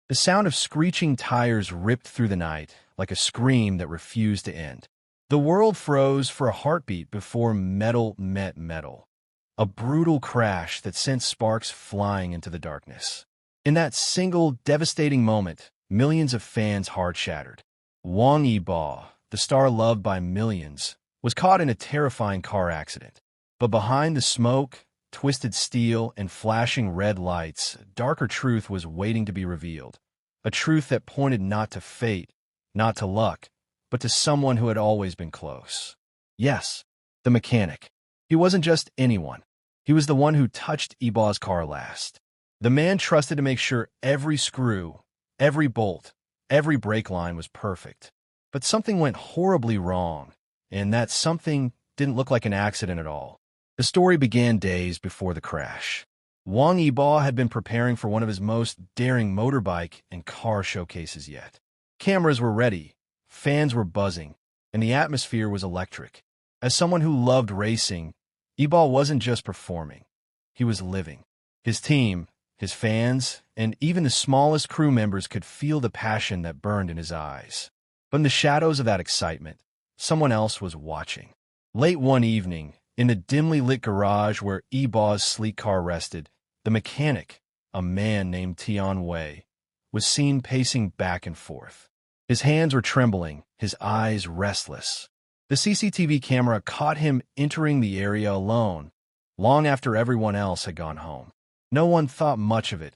The sound of screeching tires ripped through the night like a scream that refused to end. The world froze for a heartbeat before metal met metal. A brutal crash that sent sparks flying into the darkness. In that single devastating moment, millions of fans' hearts shattered. Wang Yibo, the star loved by millions, was caught in a terrifying car accident. But behind the smoke, twisted steel, and flashing red lights, a darker truth was waiting to be revealed. A truth that pointed not to fate, not to luck, but to someone who had always been close. Yes, the mechanic. He wasn't just anyone. He was the one who touched Yibo's car last. The man trusted to make sure every screw, every bolt, every brake line was perfect. But something went horribly wrong, and that something didn't look like an accident at all. The story began days before the crash. Wang Yibo had been preparing for one of his most daring motorbike and car showcases yet. Cameras were ready, fans were buzzing, and the atmosphere was electric. As someone who loved racing, Yibo wasn't just performing. He was living. His team, his fans, and even the smallest crew members could feel the passion that burned in his eyes. But in the shadows of that excitement, someone else was watching. Late one evening, in the dimly lit garage where Yibo's sleek car rested, the mechanic, a man named Tian Wei, was seen pacing back and forth. His hands were trembling, his eyes restless. The CCTV camera caught him entering the area alone, long after everyone else had gone home. No one thought much of it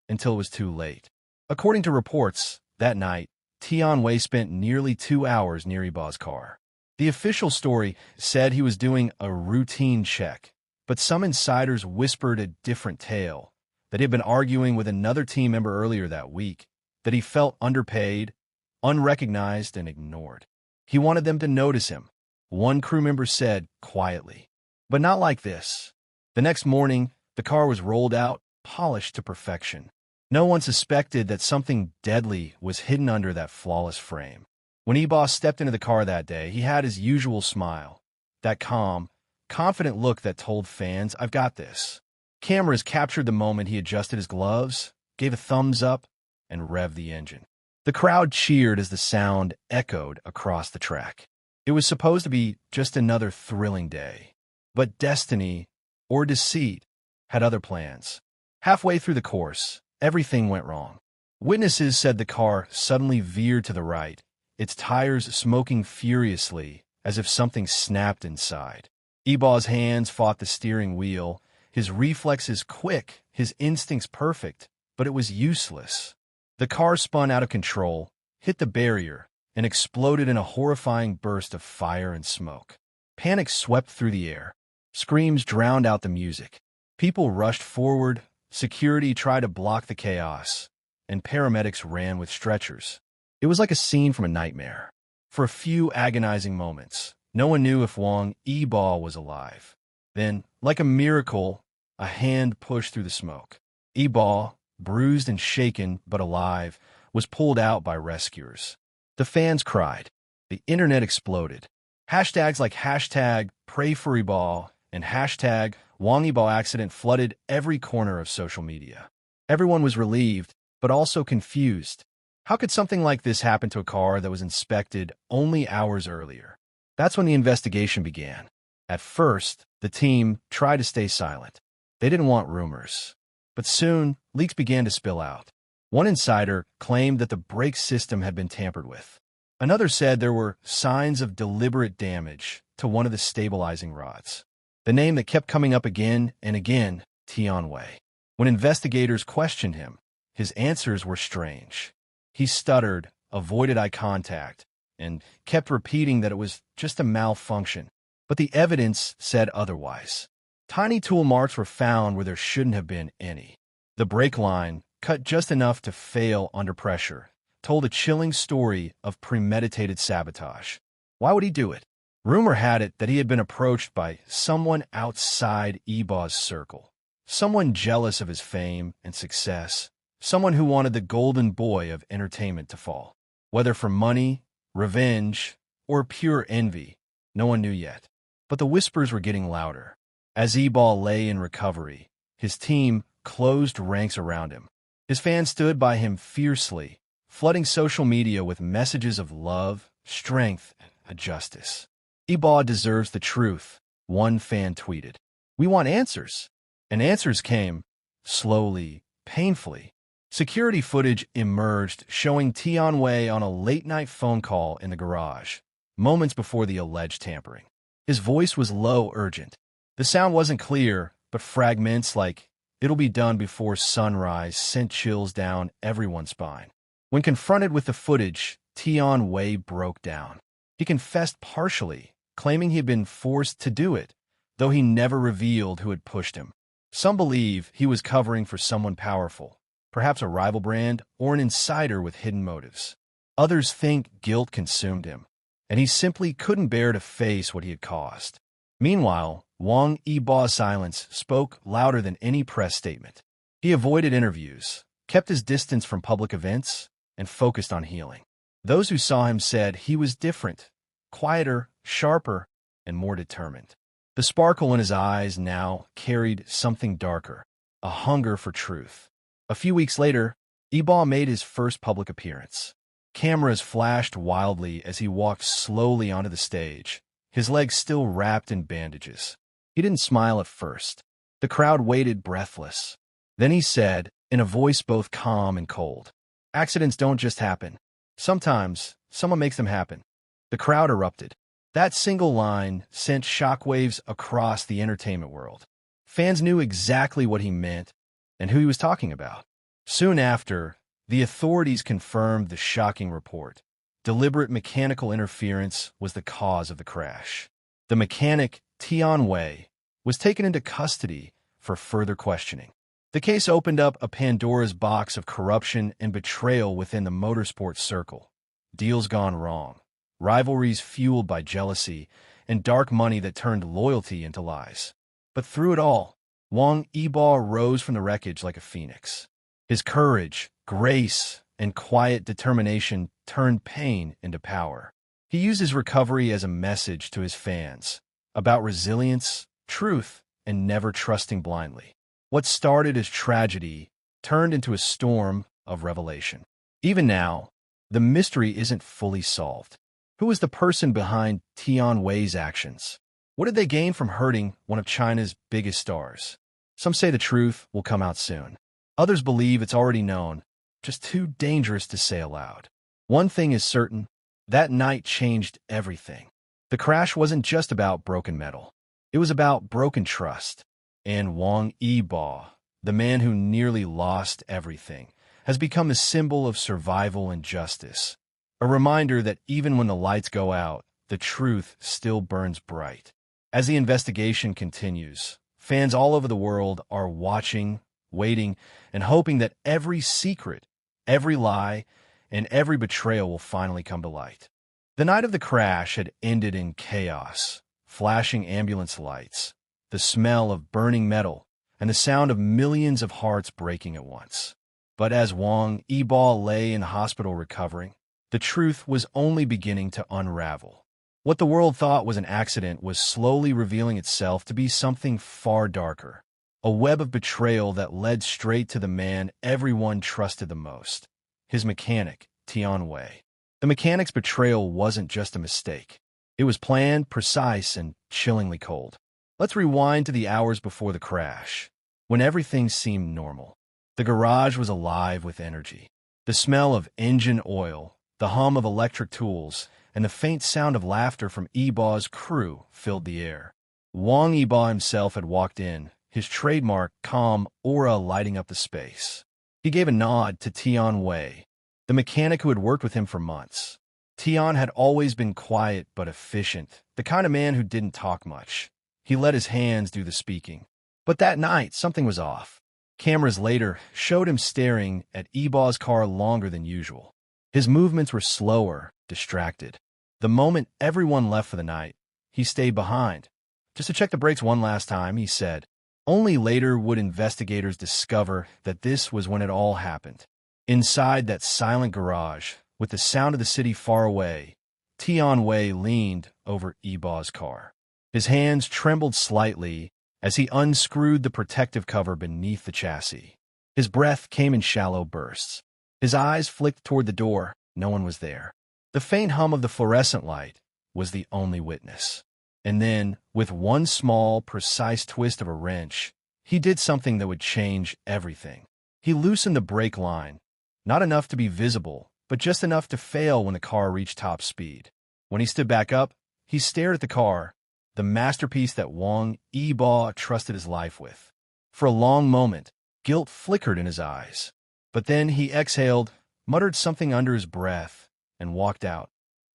until it was too late. According to reports, that night, Tian Wei spent nearly 2 hours near Yibo's car. The official story said he was doing a routine check, but some insiders whispered a different tale, that he had been arguing with another team member earlier that week, that he felt underpaid, unrecognized, and ignored. He wanted them to notice him, one crew member said quietly. But not like this. The next morning, the car was rolled out, polished to perfection. No one suspected that something deadly was hidden under that flawless frame. When Yibo stepped into the car that day, he had his usual smile, that calm, confident look that told fans, "I've got this." Cameras captured the moment he adjusted his gloves, gave a thumbs up, and revved the engine. The crowd cheered as the sound echoed across the track. It was supposed to be just another thrilling day. But destiny, or deceit, had other plans. Halfway through the course, everything went wrong. Witnesses said the car suddenly veered to the right, its tires smoking furiously as if something snapped inside. Yibo's hands fought the steering wheel, his reflexes quick, his instincts perfect, but it was useless. The car spun out of control, hit the barrier, and exploded in a horrifying burst of fire and smoke. Panic swept through the air. Screams drowned out the music. People rushed forward, security tried to block the chaos, and paramedics ran with stretchers. It was like a scene from a nightmare. For a few agonizing moments, no one knew if Wang Yibo was alive. Then, like a miracle, a hand pushed through the smoke. Yibo, bruised and shaken but alive, was pulled out by rescuers. The fans cried. The internet exploded. Hashtags like hashtag pray for Yibo and hashtag Wang Yibo accident flooded every corner of social media. Everyone was relieved, but also confused. How could something like this happen to a car that was inspected only hours earlier? That's when the investigation began. At first, the team tried to stay silent. They didn't want rumors. But soon, leaks began to spill out. One insider claimed that the brake system had been tampered with. Another said there were signs of deliberate damage to one of the stabilizing rods. The name that kept coming up again and again, Tian Wei. When investigators questioned him, his answers were strange. He stuttered, avoided eye contact, and kept repeating that it was just a malfunction. But the evidence said otherwise. Tiny tool marks were found where there shouldn't have been any. The brake line, cut just enough to fail under pressure, told a chilling story of premeditated sabotage. Why would he do it? Rumor had it that he had been approached by someone outside Yibo's circle, someone jealous of his fame and success, someone who wanted the golden boy of entertainment to fall. Whether for money, revenge, or pure envy, no one knew yet. But the whispers were getting louder. As Yibo lay in recovery, his team closed ranks around him. His fans stood by him fiercely, flooding social media with messages of love, strength, and justice. Yibo deserves the truth, one fan tweeted. We want answers. And answers came, slowly, painfully. Security footage emerged showing Tianwei on a late-night phone call in the garage, moments before the alleged tampering. His voice was low, urgent. The sound wasn't clear, but fragments like, "It'll be done before sunrise," sent chills down everyone's spine. When confronted with the footage, Tianwei broke down. He confessed partially, claiming he had been forced to do it, though he never revealed who had pushed him. Some believe he was covering for someone powerful, perhaps a rival brand or an insider with hidden motives. Others think guilt consumed him, and he simply couldn't bear to face what he had caused. Meanwhile, Wang Yibo's silence spoke louder than any press statement. He avoided interviews, kept his distance from public events, and focused on healing. Those who saw him said he was different, quieter, sharper, and more determined. The sparkle in his eyes now carried something darker, a hunger for truth. A few weeks later, Yibo made his first public appearance. Cameras flashed wildly as he walked slowly onto the stage, his legs still wrapped in bandages. He didn't smile at first. The crowd waited breathless. Then he said, in a voice both calm and cold, "Accidents don't just happen. Sometimes, someone makes them happen." The crowd erupted. That single line sent shockwaves across the entertainment world. Fans knew exactly what he meant and who he was talking about. Soon after, the authorities confirmed the shocking report. Deliberate mechanical interference was the cause of the crash. The mechanic, Tianwei, was taken into custody for further questioning. The case opened up a Pandora's box of corruption and betrayal within the motorsport circle. Deals gone wrong, rivalries fueled by jealousy, and dark money that turned loyalty into lies. But through it all, Wang Yibo rose from the wreckage like a phoenix. His courage, grace, and quiet determination turned pain into power. He used his recovery as a message to his fans about resilience, truth, and never trusting blindly. What started as tragedy turned into a storm of revelation. Even now, the mystery isn't fully solved. Who is the person behind Tianwei's actions? What did they gain from hurting one of China's biggest stars? Some say the truth will come out soon. Others believe it's already known, just too dangerous to say aloud. One thing is certain, that night changed everything. The crash wasn't just about broken metal. It was about broken trust. And Wang Yibo, the man who nearly lost everything, has become a symbol of survival and justice. A reminder that even when the lights go out, the truth still burns bright. As the investigation continues, fans all over the world are watching, waiting, and hoping that every secret, every lie, and every betrayal will finally come to light. The night of the crash had ended in chaos, flashing ambulance lights, the smell of burning metal, and the sound of millions of hearts breaking at once. But as Wang Yibo lay in hospital recovering, the truth was only beginning to unravel. What the world thought was an accident was slowly revealing itself to be something far darker, a web of betrayal that led straight to the man everyone trusted the most, his mechanic, Tianwei. The mechanic's betrayal wasn't just a mistake. It was planned, precise, and chillingly cold. Let's rewind to the hours before the crash, when everything seemed normal. The garage was alive with energy. The smell of engine oil, the hum of electric tools, and the faint sound of laughter from Yibo's crew filled the air. Wang Yibo himself had walked in, his trademark calm aura lighting up the space. He gave a nod to Tianwei, the mechanic who had worked with him for months. Tian had always been quiet but efficient, the kind of man who didn't talk much. He let his hands do the speaking. But that night, something was off. Cameras later showed him staring at Yibo's car longer than usual. His movements were slower, distracted. The moment everyone left for the night, he stayed behind. Just to check the brakes one last time, he said. Only later would investigators discover that this was when it all happened. Inside that silent garage, with the sound of the city far away, Tianwei leaned over Yibo's car. His hands trembled slightly as he unscrewed the protective cover beneath the chassis. His breath came in shallow bursts. His eyes flicked toward the door. No one was there. The faint hum of the fluorescent light was the only witness. And then, with one small, precise twist of a wrench, he did something that would change everything. He loosened the brake line, not enough to be visible, but just enough to fail when the car reached top speed. When he stood back up, he stared at the car, the masterpiece that Wang Yibo trusted his life with. For a long moment, guilt flickered in his eyes. But then he exhaled, muttered something under his breath, and walked out,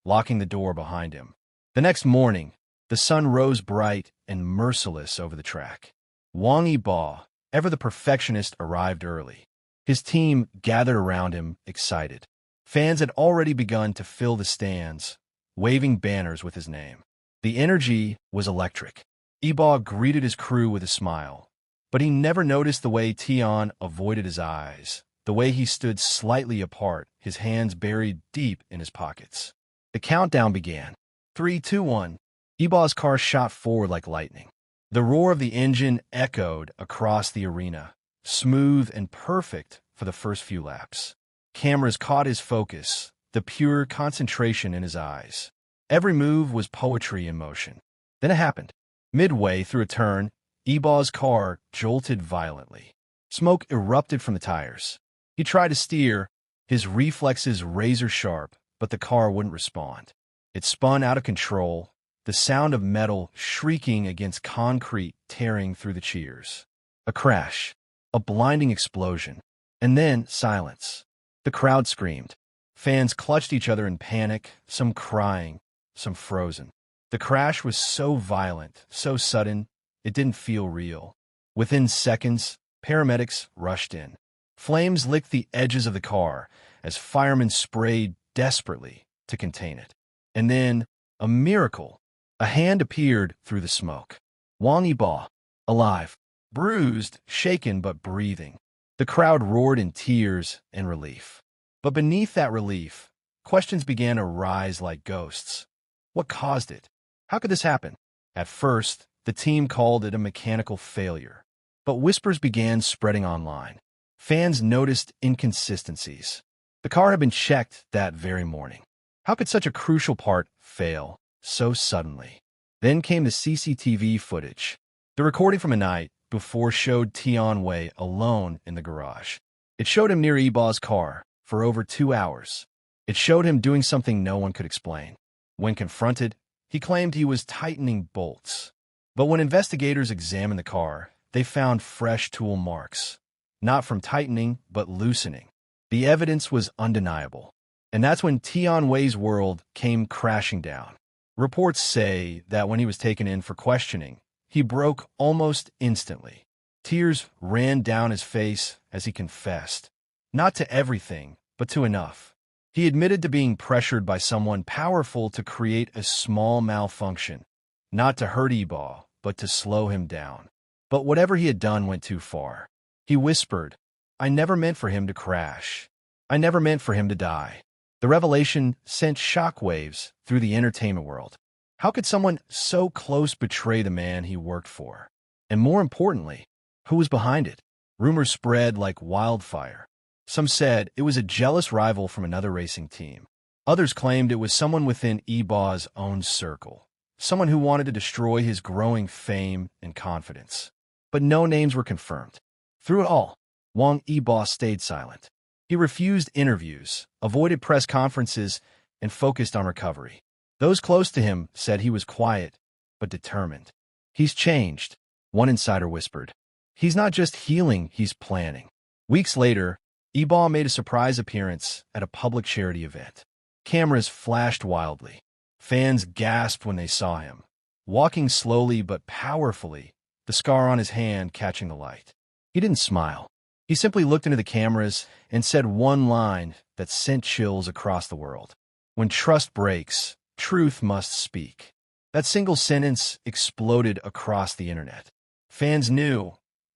locking the door behind him. The next morning, the sun rose bright and merciless over the track. Wang Yibo, ever the perfectionist, arrived early. His team gathered around him, excited. Fans had already begun to fill the stands, waving banners with his name. The energy was electric. Yibo greeted his crew with a smile, but he never noticed the way Tian avoided his eyes, the way he stood slightly apart, his hands buried deep in his pockets. The countdown began. 3, 2, 1. Yibo's car shot forward like lightning. The roar of the engine echoed across the arena, smooth and perfect for the first few laps. Cameras caught his focus, the pure concentration in his eyes. Every move was poetry in motion. Then it happened. Midway through a turn, Yibo's car jolted violently. Smoke erupted from the tires. He tried to steer, his reflexes razor-sharp, but the car wouldn't respond. It spun out of control, the sound of metal shrieking against concrete tearing through the cheers. A crash, a blinding explosion, and then silence. The crowd screamed. Fans clutched each other in panic, some crying, some frozen. The crash was so violent, so sudden, it didn't feel real. Within seconds, paramedics rushed in. Flames licked the edges of the car as firemen sprayed desperately to contain it. And then, a miracle. A hand appeared through the smoke. Wang Yibo, alive, bruised, shaken but breathing. The crowd roared in tears and relief. But beneath that relief, questions began to rise like ghosts. What caused it? How could this happen? At first, the team called it a mechanical failure. But whispers began spreading online. Fans noticed inconsistencies. The car had been checked that very morning. How could such a crucial part fail so suddenly? Then came the CCTV footage. The recording from a night before showed Tian Wei alone in the garage. It showed him near Yibo's car for over 2 hours. It showed him doing something no one could explain. When confronted, he claimed he was tightening bolts. But when investigators examined the car, they found fresh tool marks. Not from tightening, but loosening. The evidence was undeniable. And that's when Tian Wei's world came crashing down. Reports say that when he was taken in for questioning, he broke almost instantly. Tears ran down his face as he confessed. Not to everything, but to enough. He admitted to being pressured by someone powerful to create a small malfunction. Not to hurt Yibo, but to slow him down. But whatever he had done went too far. He whispered, "I never meant for him to crash. I never meant for him to die." The revelation sent shockwaves through the entertainment world. How could someone so close betray the man he worked for? And more importantly, who was behind it? Rumors spread like wildfire. Some said it was a jealous rival from another racing team. Others claimed it was someone within Yibo's own circle, someone who wanted to destroy his growing fame and confidence. But no names were confirmed. Through it all, Wang Yibo stayed silent. He refused interviews, avoided press conferences, and focused on recovery. Those close to him said he was quiet, but determined. "He's changed," one insider whispered. "He's not just healing, he's planning." Weeks later, Yibo made a surprise appearance at a public charity event. Cameras flashed wildly. Fans gasped when they saw him, walking slowly but powerfully, the scar on his hand catching the light. He didn't smile. He simply looked into the cameras and said one line that sent chills across the world. "When trust breaks, truth must speak." That single sentence exploded across the internet. Fans knew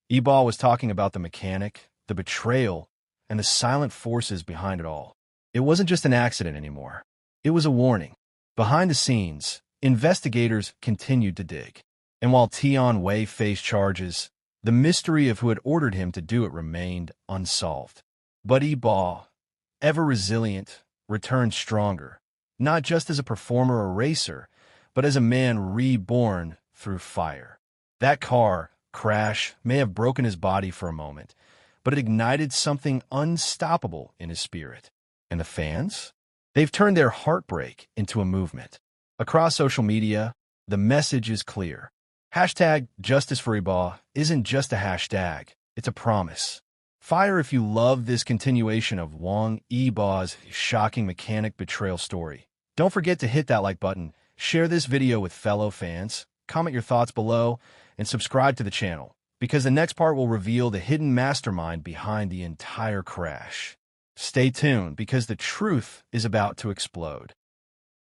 Yibo was talking about the mechanic, the betrayal, and the silent forces behind it all. It wasn't just an accident anymore. It was a warning. Behind the scenes, investigators continued to dig. And while Tian Wei faced charges, The mystery of who had ordered him to do it remained unsolved. But Yibo, ever resilient, returned stronger, not just as a performer or racer, but as a man reborn through fire. That car crash may have broken his body for a moment, but it ignited something unstoppable in his spirit. And the fans? They've turned their heartbreak into a movement. Across social media, the message is clear. Hashtag Justice for Yibo isn't just a hashtag, it's a promise. Fire if you love this continuation of Wang Yibo's shocking mechanic betrayal story. Don't forget to hit that like button, share this video with fellow fans, comment your thoughts below, and subscribe to the channel, because the next part will reveal the hidden mastermind behind the entire crash. Stay tuned, because the truth is about to explode.